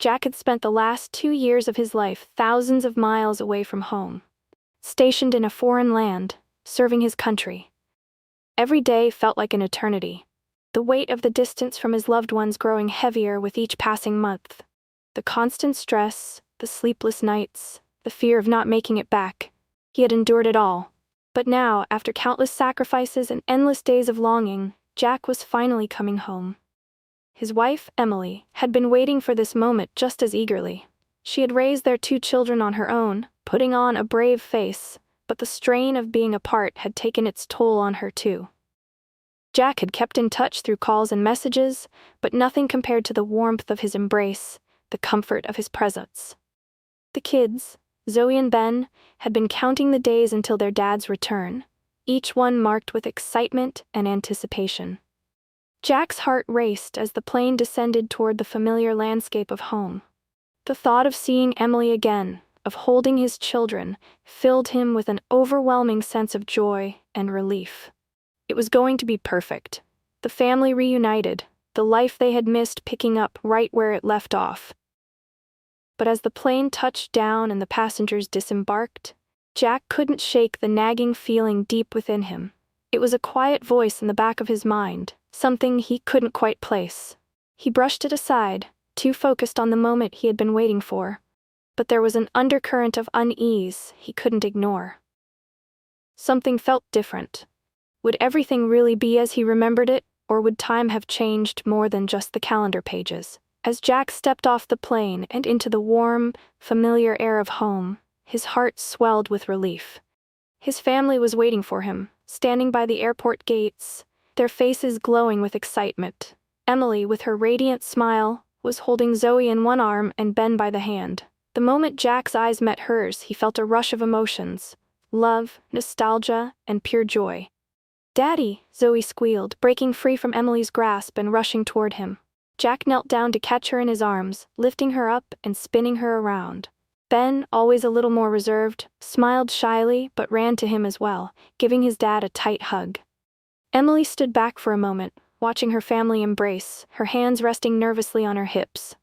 Jack had spent the last 2 years of his life thousands of miles away from home, stationed in a foreign land, serving his country. Every day felt like an eternity, the weight of the distance from his loved ones growing heavier with each passing month. The constant stress, the sleepless nights, the fear of not making it back. He had endured it all. But now, after countless sacrifices and endless days of longing, Jack was finally coming home. His wife, Emily, had been waiting for this moment just as eagerly. She had raised their 2 children on her own, putting on a brave face, but the strain of being apart had taken its toll on her too. Jack had kept in touch through calls and messages, but nothing compared to the warmth of his embrace, the comfort of his presence. The kids, Zoe and Ben, had been counting the days until their dad's return, each one marked with excitement and anticipation. Jack's heart raced as the plane descended toward the familiar landscape of home. The thought of seeing Emily again, of holding his children, filled him with an overwhelming sense of joy and relief. It was going to be perfect. The family reunited, the life they had missed picking up right where it left off. But as the plane touched down and the passengers disembarked, Jack couldn't shake the nagging feeling deep within him. It was a quiet voice in the back of his mind, something he couldn't quite place. He brushed it aside, too focused on the moment he had been waiting for. But there was an undercurrent of unease he couldn't ignore. Something felt different. Would everything really be as he remembered it, or would time have changed more than just the calendar pages? As Jack stepped off the plane and into the warm, familiar air of home, his heart swelled with relief. His family was waiting for him, standing by the airport gates, their faces glowing with excitement. Emily, with her radiant smile, was holding Zoe in one arm and Ben by the hand. The moment Jack's eyes met hers, he felt a rush of emotions: love, nostalgia, and pure joy. "Daddy," Zoe squealed, breaking free from Emily's grasp and rushing toward him. Jack knelt down to catch her in his arms, lifting her up and spinning her around. Ben, always a little more reserved, smiled shyly but ran to him as well, giving his dad a tight hug. Emily stood back for a moment, watching her family embrace, her hands resting nervously on her hips.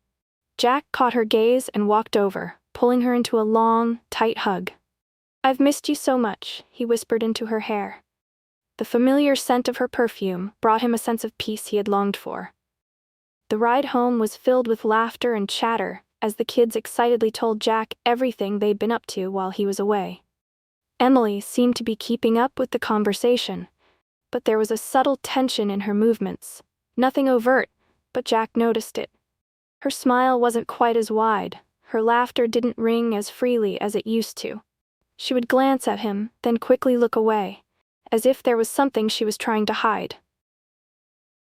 Jack caught her gaze and walked over, pulling her into a long, tight hug. "I've missed you so much," he whispered into her hair. The familiar scent of her perfume brought him a sense of peace he had longed for. The ride home was filled with laughter and chatter as the kids excitedly told Jack everything they'd been up to while he was away. Emily seemed to be keeping up with the conversation, but there was a subtle tension in her movements. Nothing overt, but Jack noticed it. Her smile wasn't quite as wide, her laughter didn't ring as freely as it used to. She would glance at him, then quickly look away, as if there was something she was trying to hide.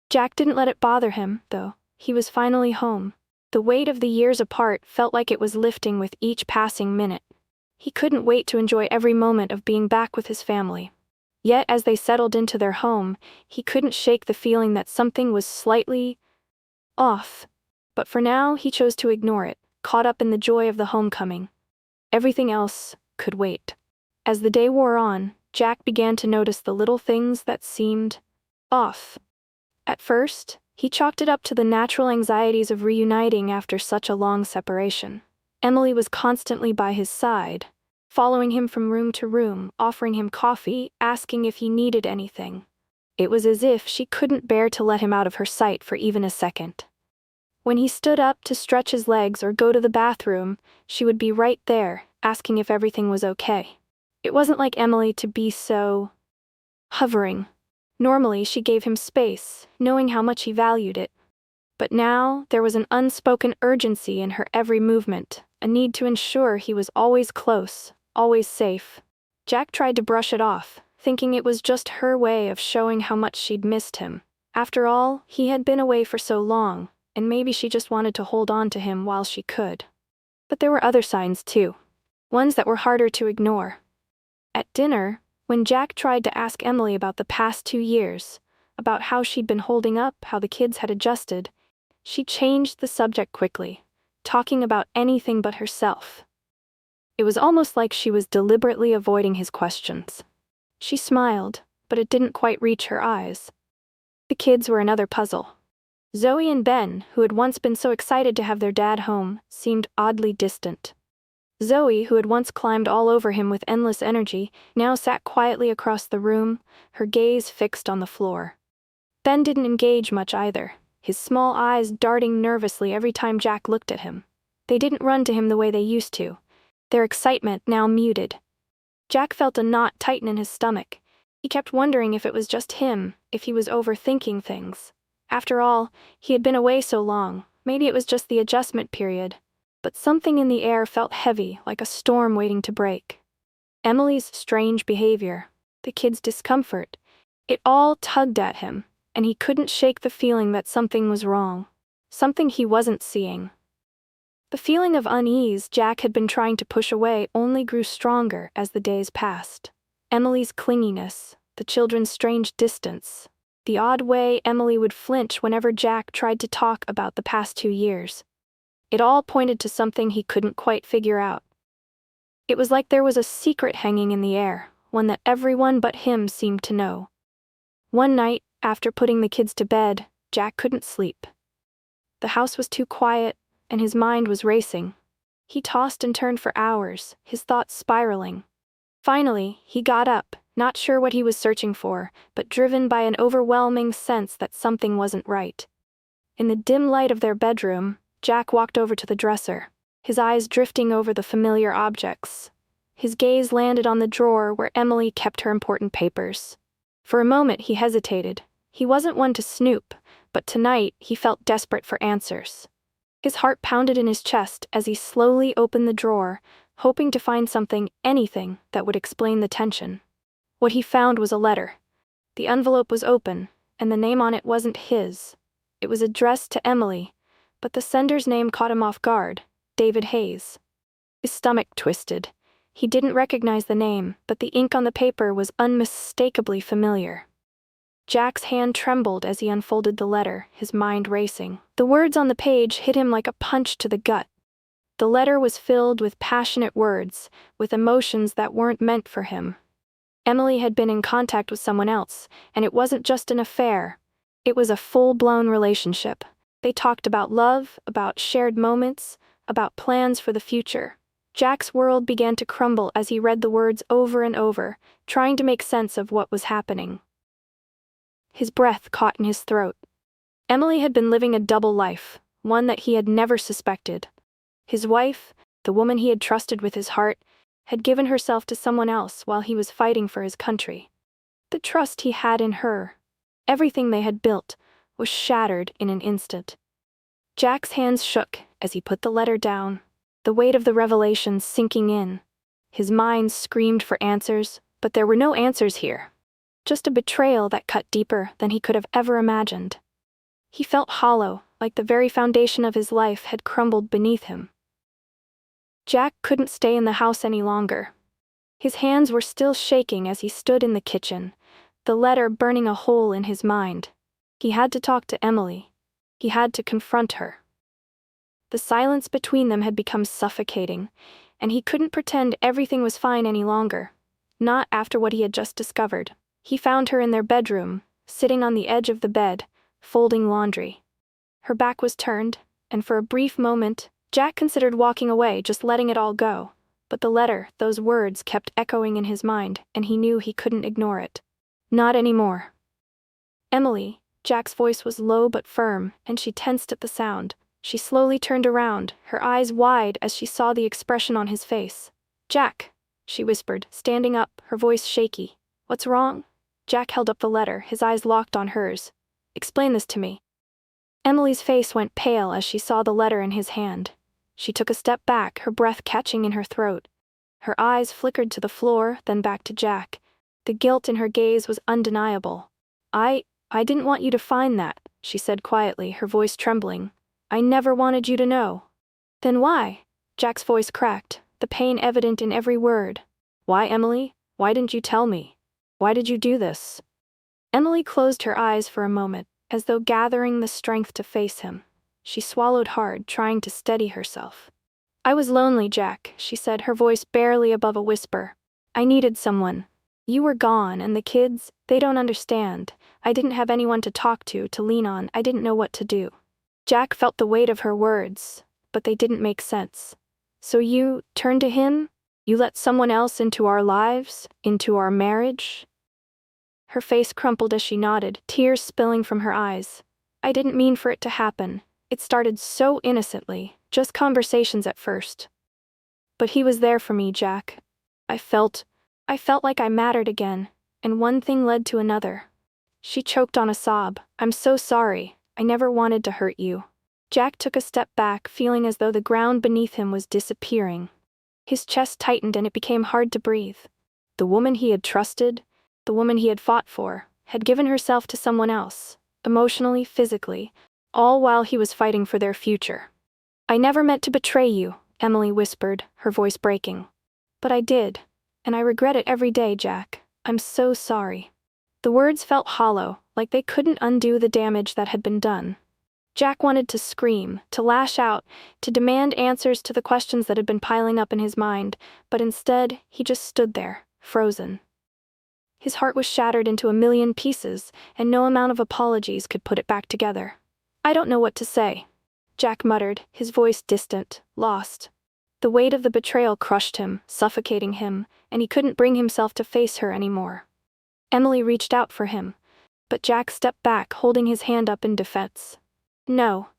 Jack didn't let it bother him, though. He was finally home. The weight of the years apart felt like it was lifting with each passing minute. He couldn't wait to enjoy every moment of being back with his family. Yet as they settled into their home, he couldn't shake the feeling that something was slightly off. But for now, he chose to ignore it, caught up in the joy of the homecoming. Everything else could wait. As the day wore on, Jack began to notice the little things that seemed off. At first, he chalked it up to the natural anxieties of reuniting after such a long separation. Emily was constantly by his side, following him from room to room, offering him coffee, asking if he needed anything. It was as if she couldn't bear to let him out of her sight for even a second. When he stood up to stretch his legs or go to the bathroom, she would be right there, asking if everything was okay. It wasn't like Emily to be so hovering. Normally, she gave him space, knowing how much he valued it. But now, there was an unspoken urgency in her every movement, a need to ensure he was always close, always safe. Jack tried to brush it off, thinking it was just her way of showing how much she'd missed him. After all, he had been away for so long, and maybe she just wanted to hold on to him while she could. But there were other signs too, ones that were harder to ignore. At dinner, when Jack tried to ask Emily about the past 2 years, about how she'd been holding up, how the kids had adjusted, she changed the subject quickly, talking about anything but herself. It was almost like she was deliberately avoiding his questions. She smiled, but it didn't quite reach her eyes. The kids were another puzzle. Zoe and Ben, who had once been so excited to have their dad home, seemed oddly distant. Zoe, who had once climbed all over him with endless energy, now sat quietly across the room, her gaze fixed on the floor. Ben didn't engage much either, his small eyes darting nervously every time Jack looked at him. They didn't run to him the way they used to, their excitement now muted. Jack felt a knot tighten in his stomach. He kept wondering if it was just him, if he was overthinking things. After all, he had been away so long, maybe it was just the adjustment period. But something in the air felt heavy, like a storm waiting to break. Emily's strange behavior, the kid's discomfort, it all tugged at him, and he couldn't shake the feeling that something was wrong, something he wasn't seeing. The feeling of unease Jack had been trying to push away only grew stronger as the days passed. Emily's clinginess, the children's strange distance, the odd way Emily would flinch whenever Jack tried to talk about the past 2 years. It all pointed to something he couldn't quite figure out. It was like there was a secret hanging in the air, one that everyone but him seemed to know. One night, after putting the kids to bed, Jack couldn't sleep. The house was too quiet, and his mind was racing. He tossed and turned for hours, his thoughts spiraling. Finally, he got up, not sure what he was searching for, but driven by an overwhelming sense that something wasn't right. In the dim light of their bedroom, Jack walked over to the dresser, his eyes drifting over the familiar objects. His gaze landed on the drawer where Emily kept her important papers. For a moment he hesitated. He wasn't one to snoop, but tonight he felt desperate for answers. His heart pounded in his chest as he slowly opened the drawer, hoping to find something, anything, that would explain the tension. What he found was a letter. The envelope was open, and the name on it wasn't his. It was addressed to Emily, but the sender's name caught him off guard, David Hayes. His stomach twisted. He didn't recognize the name, but the ink on the paper was unmistakably familiar. Jack's hand trembled as he unfolded the letter, his mind racing. The words on the page hit him like a punch to the gut. The letter was filled with passionate words, with emotions that weren't meant for him. Emily had been in contact with someone else, and it wasn't just an affair. It was a full-blown relationship. They talked about love, about shared moments, about plans for the future. Jack's world began to crumble as he read the words over and over, trying to make sense of what was happening. His breath caught in his throat. Emily had been living a double life, one that he had never suspected. His wife, the woman he had trusted with his heart, had given herself to someone else while he was fighting for his country. The trust he had in her, everything they had built, was shattered in an instant. Jack's hands shook as he put the letter down, the weight of the revelation sinking in. His mind screamed for answers, but there were no answers here. Just a betrayal that cut deeper than he could have ever imagined. He felt hollow, like the very foundation of his life had crumbled beneath him. Jack couldn't stay in the house any longer. His hands were still shaking as he stood in the kitchen, the letter burning a hole in his mind. He had to talk to Emily. He had to confront her. The silence between them had become suffocating, and he couldn't pretend everything was fine any longer. Not after what he had just discovered. He found her in their bedroom, sitting on the edge of the bed, folding laundry. Her back was turned, and for a brief moment, Jack considered walking away, just letting it all go. But the letter, those words, kept echoing in his mind, and he knew he couldn't ignore it. Not anymore. Emily, Jack's voice was low but firm, and she tensed at the sound. She slowly turned around, her eyes wide as she saw the expression on his face. "Jack," she whispered, standing up, her voice shaky. "What's wrong?" Jack held up the letter, his eyes locked on hers. "Explain this to me." Emily's face went pale as she saw the letter in his hand. She took a step back, her breath catching in her throat. Her eyes flickered to the floor, then back to Jack. The guilt in her gaze was undeniable. I didn't want you to find that," she said quietly, her voice trembling. "I never wanted you to know." "Then why?" Jack's voice cracked, the pain evident in every word. "Why, Emily? Why didn't you tell me? Why did you do this?" Emily closed her eyes for a moment, as though gathering the strength to face him. She swallowed hard, trying to steady herself. "I was lonely, Jack," she said, her voice barely above a whisper. "I needed someone. You were gone, and the kids, they don't understand. I didn't have anyone to talk to lean on. I didn't know what to do. Jack felt the weight of her words, but they didn't make sense. So you turned to him? You let someone else into our lives? Into our marriage? Her face crumpled as she nodded, tears spilling from her eyes. I didn't mean for it to happen. It started so innocently, just conversations at first. But he was there for me, Jack. I felt like I mattered again, and one thing led to another. She choked on a sob. I'm so sorry. I never wanted to hurt you. Jack took a step back, feeling as though the ground beneath him was disappearing. His chest tightened and it became hard to breathe. The woman he had trusted, the woman he had fought for, had given herself to someone else, emotionally, physically, all while he was fighting for their future. I never meant to betray you, Emily whispered, her voice breaking. But I did, and I regret it every day, Jack. I'm so sorry. The words felt hollow, like they couldn't undo the damage that had been done. Jack wanted to scream, to lash out, to demand answers to the questions that had been piling up in his mind, but instead, he just stood there, frozen. His heart was shattered into a million pieces, and no amount of apologies could put it back together. I don't know what to say, Jack muttered, his voice distant, lost. The weight of the betrayal crushed him, suffocating him, and he couldn't bring himself to face her anymore. Emily reached out for him, but Jack stepped back, holding his hand up in defense. No.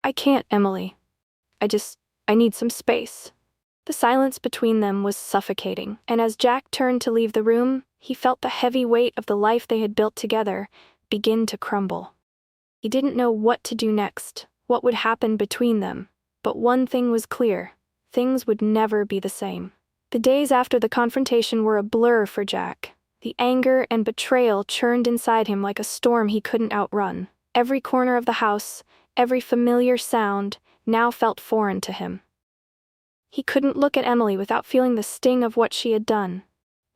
I can't, Emily. I need some space. The silence between them was suffocating, and as Jack turned to leave the room, he felt the heavy weight of the life they had built together begin to crumble. He didn't know what to do next, what would happen between them, but one thing was clear: things would never be the same. The days after the confrontation were a blur for Jack. The anger and betrayal churned inside him like a storm he couldn't outrun. Every corner of the house, every familiar sound, now felt foreign to him. He couldn't look at Emily without feeling the sting of what she had done.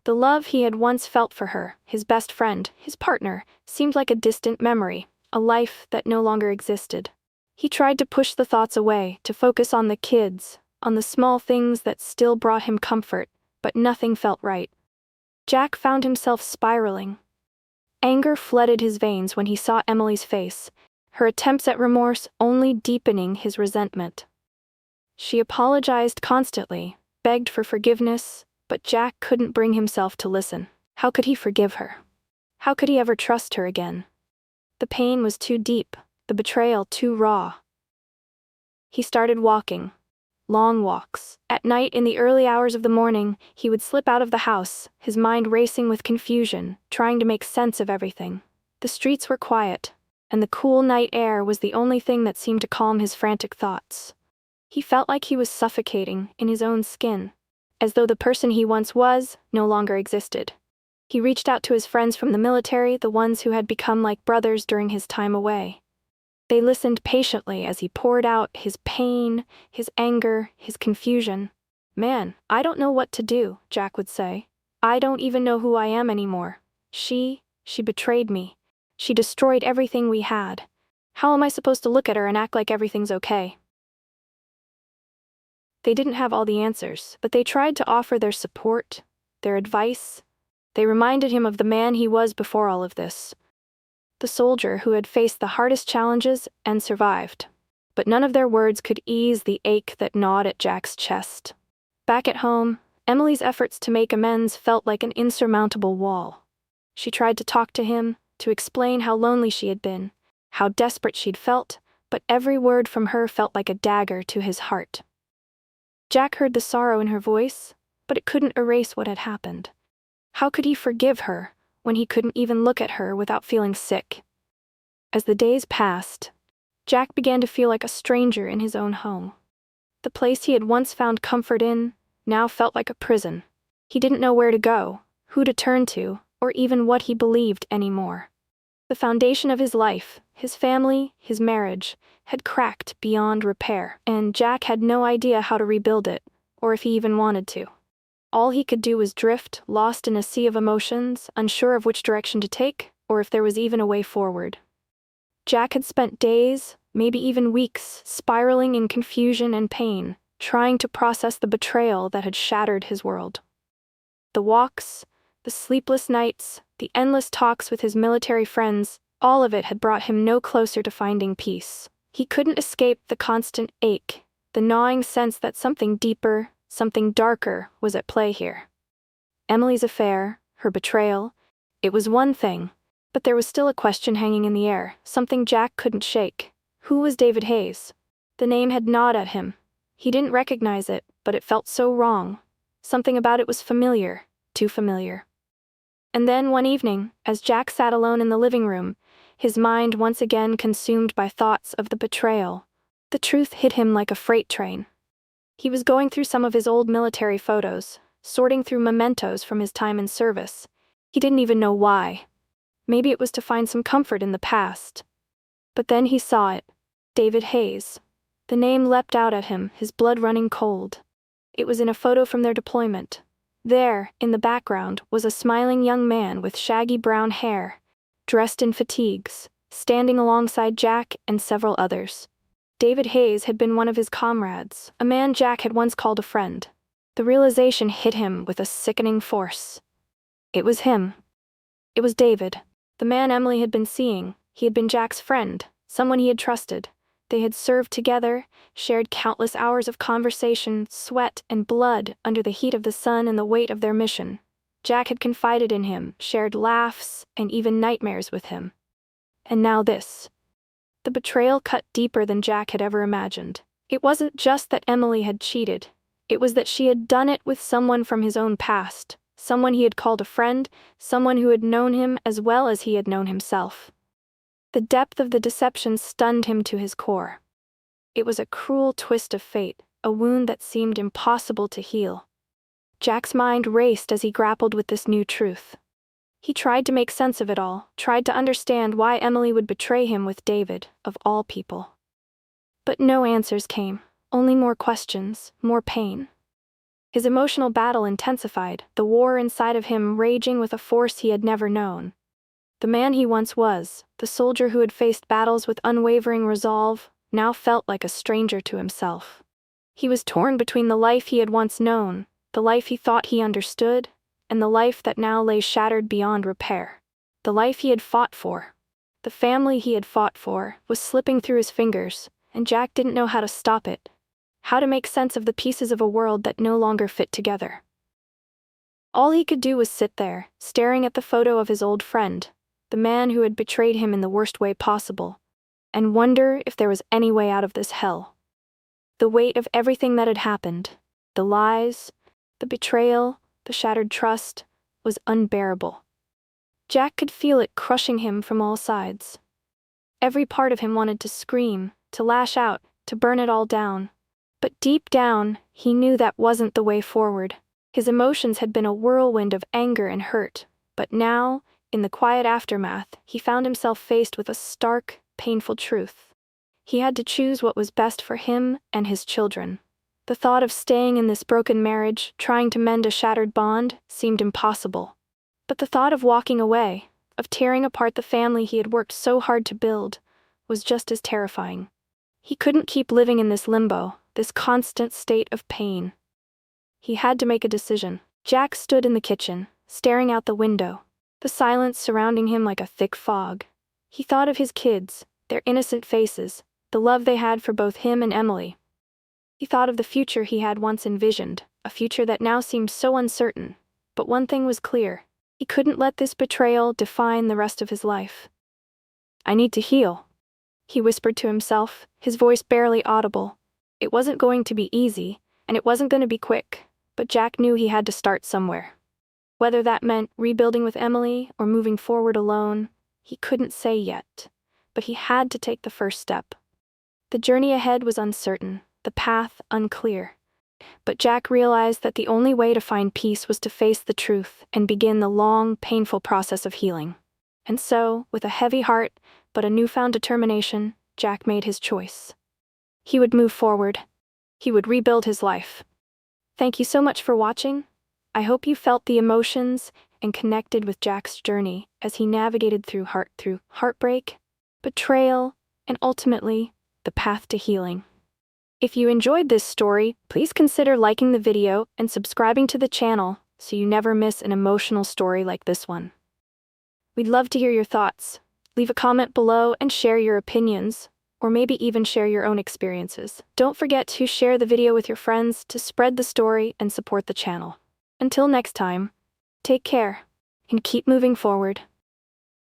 The love he had once felt for her, his best friend, his partner, seemed like a distant memory, a life that no longer existed. He tried to push the thoughts away, to focus on the kids, on the small things that still brought him comfort, but nothing felt right. Jack found himself spiraling. Anger flooded his veins when he saw Emily's face, her attempts at remorse only deepening his resentment. She apologized constantly, begged for forgiveness, but Jack couldn't bring himself to listen. How could he forgive her? How could he ever trust her again? The pain was too deep, the betrayal too raw. He started walking. Long walks. At night, in the early hours of the morning, he would slip out of the house, his mind racing with confusion, trying to make sense of everything. The streets were quiet, and the cool night air was the only thing that seemed to calm his frantic thoughts. He felt like he was suffocating in his own skin, as though the person he once was no longer existed. He reached out to his friends from the military, the ones who had become like brothers during his time away. They listened patiently as he poured out his pain, his anger, his confusion. Man, I don't know what to do, Jack would say. I don't even know who I am anymore. She betrayed me. She destroyed everything we had. How am I supposed to look at her and act like everything's okay? They didn't have all the answers, but they tried to offer their support, their advice. They reminded him of the man he was before all of this. The soldier who had faced the hardest challenges and survived. But none of their words could ease the ache that gnawed at Jack's chest. Back at home, Emily's efforts to make amends felt like an insurmountable wall. She tried to talk to him, to explain how lonely she had been, how desperate she'd felt, but every word from her felt like a dagger to his heart. Jack heard the sorrow in her voice, but it couldn't erase what had happened. How could he forgive her when he couldn't even look at her without feeling sick? As the days passed, Jack began to feel like a stranger in his own home. The place he had once found comfort in now felt like a prison. He didn't know where to go, who to turn to, or even what he believed anymore. The foundation of his life, his family, his marriage, had cracked beyond repair, and Jack had no idea how to rebuild it, or if he even wanted to. All he could do was drift, lost in a sea of emotions, unsure of which direction to take, or if there was even a way forward. Jack had spent days, maybe even weeks, spiraling in confusion and pain, trying to process the betrayal that had shattered his world. The walks, the sleepless nights, The endless talks with his military friends, all of it had brought him no closer to finding peace. He couldn't escape the constant ache, the gnawing sense that something deeper, something darker, was at play here. Emily's affair, her betrayal, it was one thing, but there was still a question hanging in the air, something Jack couldn't shake. Who was David Hayes? The name had gnawed at him. He didn't recognize it, but it felt so wrong. Something about it was familiar, too familiar. And then one evening, as Jack sat alone in the living room, his mind once again consumed by thoughts of the betrayal, the truth hit him like a freight train. He was going through some of his old military photos, sorting through mementos from his time in service. He didn't even know why. Maybe it was to find some comfort in the past. But then he saw it. David Hayes. The name leapt out at him, his blood running cold. It was in a photo from their deployment. There, in the background, was a smiling young man with shaggy brown hair, dressed in fatigues, standing alongside Jack and several others. David Hayes had been one of his comrades, a man Jack had once called a friend. The realization hit him with a sickening force. It was him. It was David, the man Emily had been seeing. He had been Jack's friend, someone he had trusted. They had served together, shared countless hours of conversation, sweat, and blood under the heat of the sun and the weight of their mission. Jack had confided in him, shared laughs, and even nightmares with him. And now this. The betrayal cut deeper than Jack had ever imagined. It wasn't just that Emily had cheated. It was that she had done it with someone from his own past, someone he had called a friend, someone who had known him as well as he had known himself. The depth of the deception stunned him to his core. It was a cruel twist of fate, a wound that seemed impossible to heal. Jack's mind raced as he grappled with this new truth. He tried to make sense of it all, tried to understand why Emily would betray him with David, of all people. But no answers came, only more questions, more pain. His emotional battle intensified, the war inside of him raging with a force he had never known. The man he once was, the soldier who had faced battles with unwavering resolve, now felt like a stranger to himself. He was torn between the life he had once known, the life he thought he understood, and the life that now lay shattered beyond repair. The life he had fought for, the family he had fought for, was slipping through his fingers, and Jack didn't know how to stop it, how to make sense of the pieces of a world that no longer fit together. All he could do was sit there, staring at the photo of his old friend, the man who had betrayed him in the worst way possible, and wonder if there was any way out of this hell. The weight of everything that had happened, the lies, the betrayal, the shattered trust, was unbearable. Jack could feel it crushing him from all sides. Every part of him wanted to scream, to lash out, to burn it all down. But deep down, he knew that wasn't the way forward. His emotions had been a whirlwind of anger and hurt, but now, in the quiet aftermath, he found himself faced with a stark, painful truth. He had to choose what was best for him and his children. The thought of staying in this broken marriage, trying to mend a shattered bond, seemed impossible. But the thought of walking away, of tearing apart the family he had worked so hard to build, was just as terrifying. He couldn't keep living in this limbo, this constant state of pain. He had to make a decision. Jack stood in the kitchen, staring out the window, the silence surrounding him like a thick fog. He thought of his kids, their innocent faces, the love they had for both him and Emily. He thought of the future he had once envisioned, a future that now seemed so uncertain. But one thing was clear. He couldn't let this betrayal define the rest of his life. "I need to heal," he whispered to himself, his voice barely audible. It wasn't going to be easy, and it wasn't going to be quick, but Jack knew he had to start somewhere. Whether that meant rebuilding with Emily or moving forward alone, he couldn't say yet, but he had to take the first step. The journey ahead was uncertain, the path unclear. But Jack realized that the only way to find peace was to face the truth and begin the long, painful process of healing. And so, with a heavy heart, but a newfound determination, Jack made his choice. He would move forward. He would rebuild his life. Thank you so much for watching. I hope you felt the emotions and connected with Jack's journey as he navigated through heartbreak, betrayal, and ultimately, the path to healing. If you enjoyed this story, please consider liking the video and subscribing to the channel so you never miss an emotional story like this one. We'd love to hear your thoughts. Leave a comment below and share your opinions, or maybe even share your own experiences. Don't forget to share the video with your friends to spread the story and support the channel. Until next time, take care and keep moving forward.